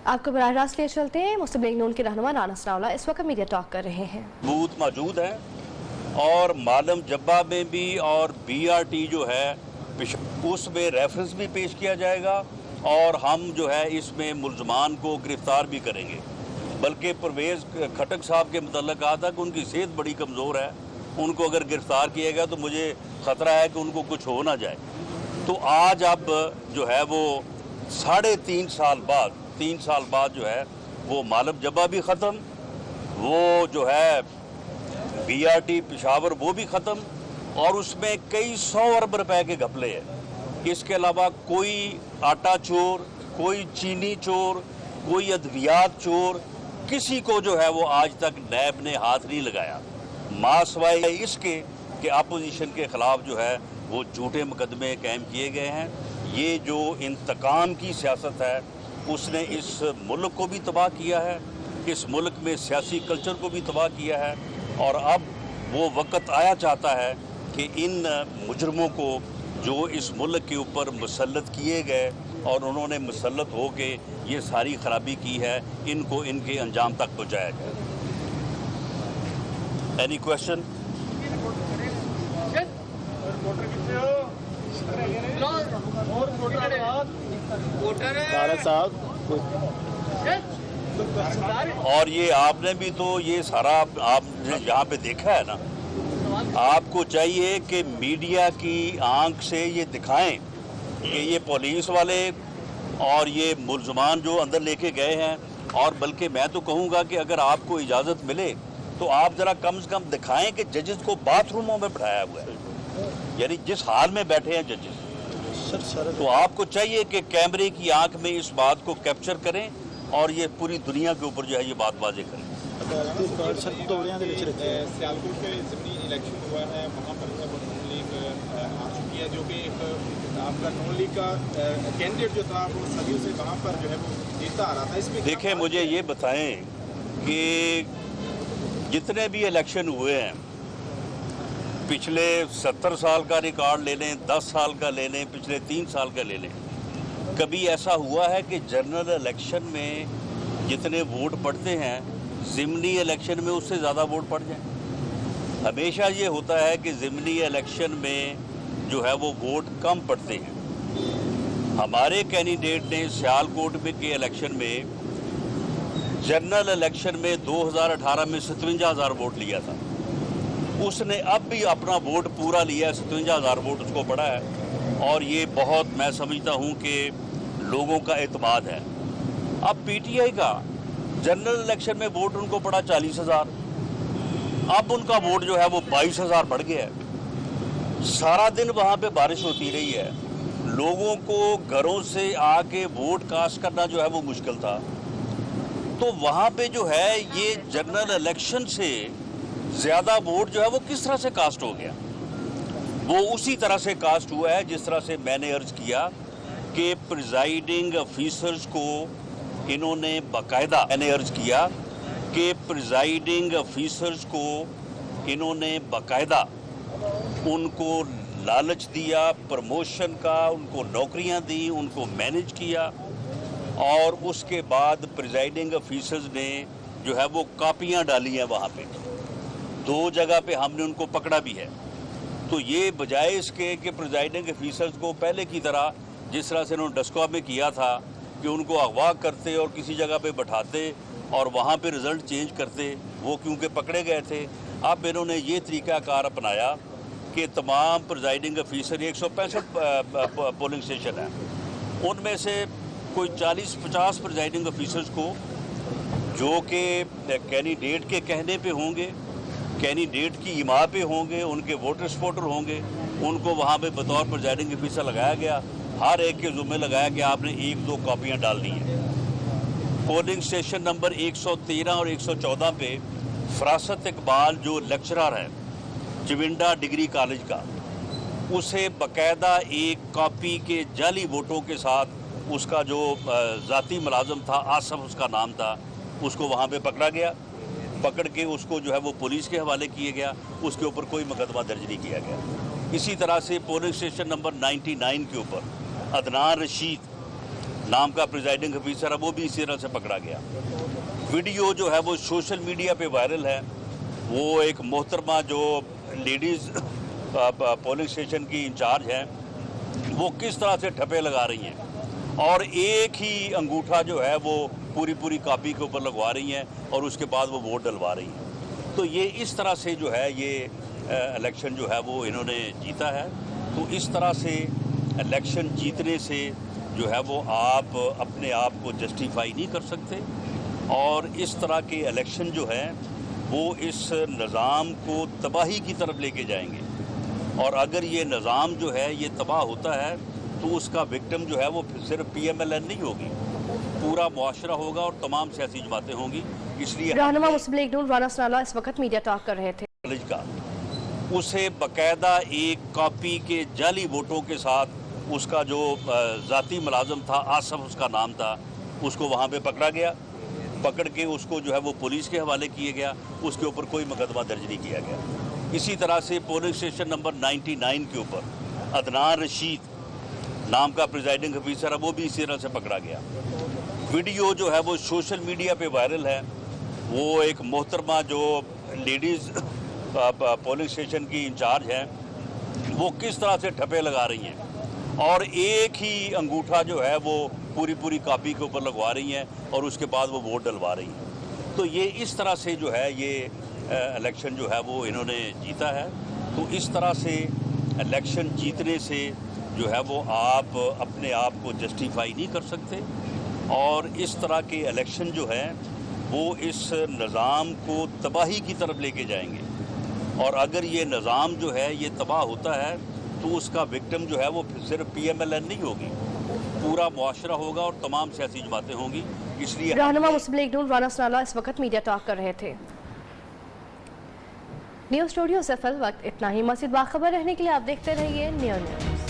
आपको बराह रास्त लिए चलते हैं। मुस्लिम लीग नून के रहनुमा राना सनाउल्लाह इस वक्त मीडिया टॉक कर रहे हैं। बूथ मौजूद है और मालम जब्बा में भी और BRT जो है उसमें रेफरेंस भी पेश किया जाएगा और हम जो है इसमें मुल्ज़मान को गिरफ्तार भी करेंगे। बल्कि परवेज़ खटक साहब के मतलब कहा था कि उनकी सेहत बड़ी कमज़ोर है, उनको अगर गिरफ्तार किया गया तो मुझे ख़तरा है कि उनको कुछ हो ना जाए। तो आज अब जो है वो 3 साल बाद जो है वो मालम जब्बा भी ख़त्म, वो जो है BRT पेशावर वो भी ख़त्म और उसमें कई 100 अरब रुपए के घपले हैं। इसके अलावा कोई आटा चोर, कोई चीनी चोर, कोई अद्वियात चोर, किसी को जो है वो आज तक नैब ने हाथ नहीं लगाया। मासवाए इसके कि अपोजिशन के ख़िलाफ़ जो है वो झूठे मुकदमे कायम किए गए हैं। ये जो इंतकाम की सियासत है उसने इस मुल्क को भी तबाह किया है, इस मुल्क में सियासी कल्चर को भी तबाह किया है और अब वो वक्त आया चाहता है कि इन मुजरमों को जो इस मुल्क के ऊपर मुसल्लत किए गए और उन्होंने मुसल्लत हो के ये सारी खराबी की है, इनको इनके अंजाम तक पहुँचाया जाए। Any question? और ये आपने भी तो ये सारा आपने यहाँ पे देखा है ना, आपको चाहिए कि मीडिया की आंख से ये दिखाएं कि ये पुलिस वाले और ये मुल्ज़मान जो अंदर लेके गए हैं, और बल्कि मैं तो कहूँगा कि अगर आपको इजाज़त मिले तो आप ज़रा कम से कम दिखाएं कि जजेस को बाथरूमों में बैठाया हुआ है, यानी जिस हाल में बैठे हैं जजेस। तो आपको चाहिए कि कैमरे की आंख में इस बात को कैप्चर करें और ये पूरी दुनिया के ऊपर जो है ये बात वाज़े करें। सियालकोट के ज़िमनी इलेक्शन हुआ है, वहाँ पर नून लीग आ चुकी है, जो कि एक आपका नून लीग का कैंडिडेट जो था वो सदियों से वहाँ पर जो है वो जीता आ रहा था। इसमें देखें, मुझे ये बताएं कि जितने भी इलेक्शन हुए हैं, पिछले 70 साल का रिकॉर्ड ले लें, 10 साल का ले लें, पिछले 3 साल का ले लें, कभी ऐसा हुआ है कि जनरल इलेक्शन में जितने वोट पड़ते हैं ज़िमनी इलेक्शन में उससे ज़्यादा वोट पड़ जाए? हमेशा ये होता है कि ज़िमनी इलेक्शन में जो है वो वोट कम पड़ते हैं। हमारे कैंडिडेट ने सियालकोट में के इलेक्शन में जनरल इलेक्शन में 2018 में 57,000 वोट लिया था, उसने अब भी अपना वोट पूरा लिया है, 57,000 वोट उसको पड़ा है और ये बहुत मैं समझता हूँ कि लोगों का एतमाद है। अब PTI का जनरल इलेक्शन में वोट उनको पड़ा 40,000, अब उनका वोट जो है वो 22,000 बढ़ गया है। सारा दिन वहाँ पे बारिश होती रही है, लोगों को घरों से आके वोट कास्ट करना जो है वो मुश्किल था। तो वहाँ पे जो है ये जनरल इलेक्शन से ज़्यादा वोट जो है वो किस तरह से कास्ट हो गया? वो उसी तरह से कास्ट हुआ है जिस तरह से मैंने अर्ज़ किया कि प्रिजाइडिंग ऑफिसर्स को इन्होंने बाकायदा, मैंने अर्ज़ किया कि प्रिजाइडिंग ऑफिसर्स को इन्होंने बाकायदा उनको लालच दिया प्रमोशन का, उनको नौकरियां दी, उनको मैनेज किया और उसके बाद प्रिजाइडिंग ऑफिसर्स ने जो है वो कापियां डाली हैं वहाँ पे। 2 जगह पे हमने उनको पकड़ा भी है। तो ये बजाय इसके कि प्रिजाइडिंग ऑफिसर्स को पहले की तरह जिस तरह से उन्होंने डस्कॉ में किया था कि उनको अगवा करते और किसी जगह पे बैठाते और वहाँ पे रिज़ल्ट चेंज करते, वो क्योंकि पकड़े गए थे, अब इन्होंने ये तरीक़ाकार अपनाया कि तमाम प्रिजाइडिंग ऑफिसर 165 पोलिंग स्टेशन हैं, उनमें से कोई 40-50 प्रिजाइडिंग ऑफिसर्स को जो कि कैंडिडेट के कहने पे होंगे, कैंडिडेट की इमाम पे होंगे, उनके वोटर सपोर्टर होंगे, उनको वहाँ पे बतौर प्रिजाइडिंग ऑफिसर लगाया गया। हर एक के ज़ुम्मे लगाया कि आपने 1-2 कॉपियाँ डालनी हैं। पोलिंग स्टेशन नंबर 113 और 114 पे फरासत इकबाल जो लेक्चरर है चिविंडा डिग्री कॉलेज का, उसे बाकायदा एक कॉपी के जाली वोटों के साथ उसका जो ज़ाती मुलाजम था, आसफ उसका नाम था, उसको वहाँ पे पकड़ा गया। पकड़ के उसको जो है वो पुलिस के हवाले किया गया, उसके ऊपर कोई मुकदमा दर्ज नहीं किया गया। इसी तरह से पोलिंग स्टेशन नंबर 99 के ऊपर अदनान रशीद नाम का प्रिजाइडिंग ऑफिसर है, वो भी इसी तरह से पकड़ा गया। वीडियो जो है वो सोशल मीडिया पे वायरल है। वो एक मोहतरमा जो लेडीज़ पोलिंग स्टेशन की इंचार्ज हैं, वो किस तरह से ठप्पे लगा रही हैं और एक ही अंगूठा जो है वो पूरी कापी के ऊपर लगवा रही हैं और उसके बाद वो वोट डलवा रही हैं। तो ये इस तरह से जो है ये इलेक्शन जो है वो इन्होंने जीता है। तो इस तरह से इलेक्शन जीतने से जो है वो आप अपने आप को जस्टिफाई नहीं कर सकते और इस तरह के इलेक्शन जो है वो इस निज़ाम को तबाही की तरफ लेके जाएंगे। और अगर ये निज़ाम जो है ये तबाह होता है तो उसका विक्टिम जो है वो सिर्फ PMLN नहीं होगी, पूरा मुआशरा होगा और तमाम सियासी जमातें होंगी। इसलिए रहनुमा मुस्लिम लीग नून राना सनाउल्लाह इस वक्त मीडिया टॉक कर रहे थे। कॉलेज का उसे बाकायदा एक कॉपी के जाली वोटों के साथ उसका जो ज़ाती मुलाजम था, आसफ उसका नाम था, उसको वहाँ पे पकड़ा गया। पकड़ के उसको जो है वो पुलिस के हवाले किया गया, उसके ऊपर कोई मुकदमा दर्ज नहीं किया गया। इसी तरह से पोलिंग स्टेशन नंबर 99 के ऊपर अदनान रशीद नाम का प्रिजाइडिंग ऑफिसर है, वो भी इसी तरह से पकड़ा गया। वीडियो जो है वो सोशल मीडिया पे वायरल है। वो एक मोहतरमा जो लेडीज़ पोलिंग स्टेशन की इंचार्ज हैं, वो किस तरह से ठप्पे लगा रही हैं और एक ही अंगूठा जो है वो पूरी कापी के ऊपर लगवा रही हैं और उसके बाद वो वोट डलवा रही हैं। तो ये इस तरह से जो है ये इलेक्शन जो है वो इन्होंने जीता है। तो इस तरह से इलेक्शन जीतने से जो है वो आप अपने आप को जस्टिफाई नहीं कर सकते और इस तरह के इलेक्शन जो है वो इस निज़ाम को तबाही की तरफ लेके जाएंगे। और अगर ये निज़ाम जो है ये तबाह होता है तो उसका विक्टिम जो है वो सिर्फ PMLN नहीं होगी, पूरा मुआशरा होगा और तमाम सियासी जमातें होंगी। इसलिए रहनुमा मुस्लिम लीग नून राना सनाउल्लाह इस वक्त मीडिया टॉक कर रहे थे। न्यूज़ स्टूडियो से फिल वक्त इतना ही। मज़ीद बाखबर रहने के लिए आप देखते रहिए न्यू न्यूज़।